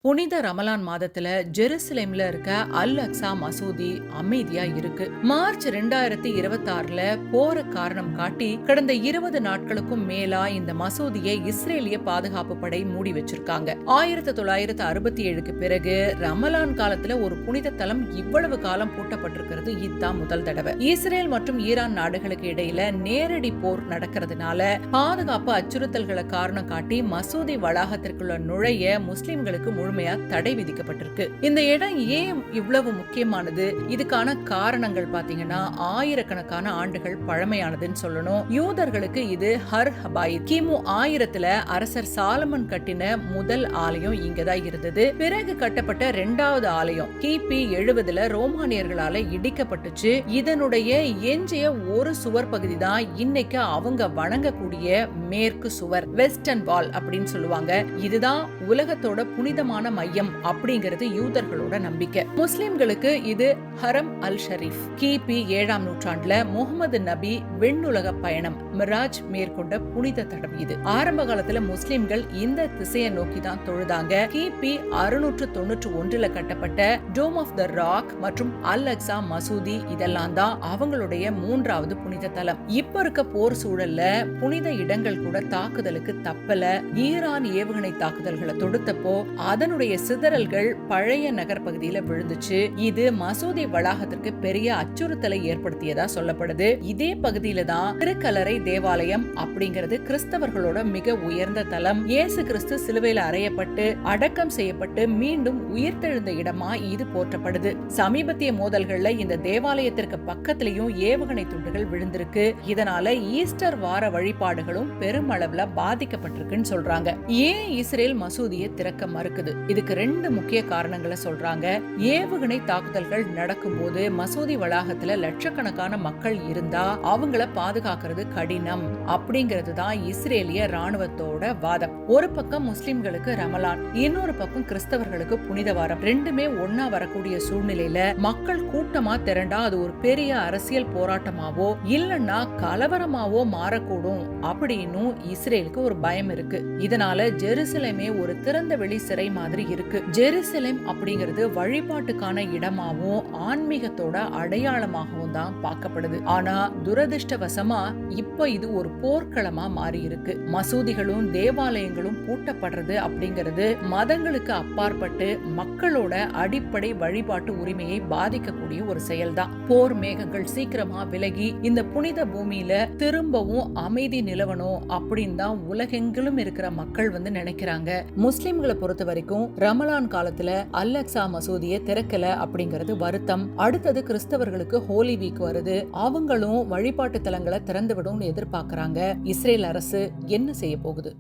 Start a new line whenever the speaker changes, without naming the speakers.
புனித ரமலான் மாதத்துல ஜெருசலேம்ல இருக்க அல் அக்ஸா மசூதி அமைதியா இருக்கு. மார்ச் 2026ல போர காரணம் காட்டி கடந்த 20 நாட்களுக்கும் மேலா இந்த மசூதியை இஸ்ரேலிய பாதுகாப்பு படை மூடி வச்சிருக்காங்க. 1967க்கு பிறகு ரமலான் காலத்துல ஒரு புனித தலம் இவ்வளவு காலம் பூட்டப்பட்டிருக்கிறது இதுதான் முதல் தடவை. இஸ்ரேல் மற்றும் ஈரான் நாடுகளுக்கு இடையில நேரடி போர் நடக்கிறதுனால பாதுகாப்பு அச்சுறுத்தல்களை காரணம் காட்டி மசூதி வளாகத்திற்குள்ள நுழைய முஸ்லிம்களுக்கு முழுமையா தடை விதிக்கப்பட்டிருக்கு. இந்த இடம் ஏன் இவ்வளவு முக்கியமானது? இதுக்கான காரணங்கள் பாத்தீங்கன்னா ஆயிரக்கணக்கான ஆண்டுகள் பழமையானதுன்னு சொல்லணும். யூதர்களுக்கு இது ஹர் ஹபாயித். கிமு 1000ல அரசர் சாலமன் கட்டின முதல் ஆலயம் இங்கதான் இருந்தது. பிறகு கட்டப்பட்ட 2வது ஆலயம் கிபி 70ல ரோமானியர்களால இடிக்கப்பட்டுச்சு. இதனுடைய எஞ்சிய ஒரு சுவர் பகுதி தான் இன்னைக்கு அவங்க வணங்கக்கூடிய மேற்கு சுவர், வெஸ்டர்ன் வால் அப்படின்னு சொல்லுவாங்க. இதுதான் உலகத்தோட புனிதமான மையம் அப்படிங்கிறது யூதர்களோட நம்பிக்கை. முஸ்லிம்களுக்கு இது ஹரம் அல் ஷரீஃப். கிபி 7ஆம் நூற்றாண்டுல முகமது நபி விண்ணுலக பயணம் மிராஜ் மேற்கொண்ட புனித தடம் இது. ஆரம்ப காலத்துல முஸ்லிம்கள் இந்த திசையை நோக்கி தான் தொழுதாங்க. கிபி 691ல கட்டப்பட்ட டோம் ஆஃப் த ராக் மற்றும் அல் அக்ஸா மசூதி இதெல்லாம் தான் அவங்களுடைய 3வது புனித தலம். இப்ப இருக்க போர் சூழல்ல புனித இடங்கள் கூட தாக்குதலுக்கு தப்பல. ஈரான் ஏவுகணை தாக்குதல்களை தொடுத்தப்போ அதனுடைய சிதறல்கள் பழைய நகர் பகுதியில விழுந்துச்சு. இது மசூதி வளாகத்திற்கு பெரிய அச்சுறுத்தலை ஏற்படுத்தியதா சொல்லப்படுது. இதே பகுதியில தான் திருக்கல்லறை தேவாலயம் அப்படிங்கிறது கிறிஸ்தவர்களோட மிக உயர்ந்த தலம். இயேசு கிறிஸ்து சிலுவையில் அறையப்பட்டு அடக்கம் செய்யப்பட்டு மீண்டும் உயிர்த்தெழுந்த இடமா இது போற்றப்படுது. சமீபத்திய மோதல்கள்ல இந்த தேவாலயத்திற்கு பக்கத்திலையும் ஏவுகணை துண்டுகள் விழுந்திருக்கு. இதனால ஈஸ்டர் வார வழிபாடுகளும் பெருமளவுல பாதிக்கப்பட்டிருக்குன்னு சொல்றாங்க. ஏன் இஸ்ரேல் மசூதியை திறக்க மறுக்குது? இதுக்கு 2 முக்கிய காரணங்களை சொல்றாங்க. ஏவுகணை தாக்குதல்கள் நடக்கும் போது மசூதி வளாகத்துல லட்சக்கணக்கான மக்கள் இருந்தா அவங்கள பாதுகாக்கிறது கடினம் அப்படிங்கிறது தான் இஸ்ரேலிய ராணுவத்தோட வாதம். ஒரு பக்கம் முஸ்லிம்களுக்கு ரமலான், இன்னொரு பக்கம் கிறிஸ்தவர்களுக்கு புனித வாரம். ரெண்டுமே ஒன்னா வரக்கூடிய சூழ்நிலையில மக்கள் கூட்டமா திரண்டா அது ஒரு பெரிய அரசியல் போராட்டமாவோ இல்லன்னா கலவரமாவோ மாறக்கூடும் அப்படின்னு இஸ்ரேலுக்கு ஒரு பயம் இருக்கு. இதனால ஜெருசலேமே ஒரு திறந்த வெளி சிறை மாதிரி இருக்கு. ஜெருசலேம் அப்படிங்கிறது வழிபாட்டுக்கான இடமாவும் ஆன்மீகத்தோட அடையாளமாகவும் தான் பார்க்கப்படுது. ஆனா துரதிருஷ்டவசமா இப்ப இது ஒரு போர்க்களமா மாறி இருக்கு. மசூதிகளும் தேவாலயங்களும் பூட்டப்படுறது அப்படிங்கிறது மதங்களுக்கு அப்பாற்பட்டு மக்களோட அடிப்படை வழிபாட்டு உரிமையை பாதிக்கக்கூடிய ஒரு செயல்தான். போர் மேகங்கள் சீக்கிரமா விலகி இந்த புனித பூமியில திரும்பவும் அமைதி நிலவணும் அப்படின்னு தான் உலகெங்கிலும் இருக்கிற மக்கள் நினைக்கிறாங்க. முஸ்லிம்களை பொறுத்த வரைக்கும் ரமலான் காலத்துல அல் அக்ஸா மசூதியை திறக்கல அப்படிங்கிறது வருத்தம். அடுத்தது கிறிஸ்தவர்களுக்கு ஹோலி வீக் வருது. அவங்களும் வழிபாட்டு தலங்களை திறந்து விடும் எதிர்பார்க்கறாங்க. இஸ்ரேல் அரசு என்ன செய்ய போகுது?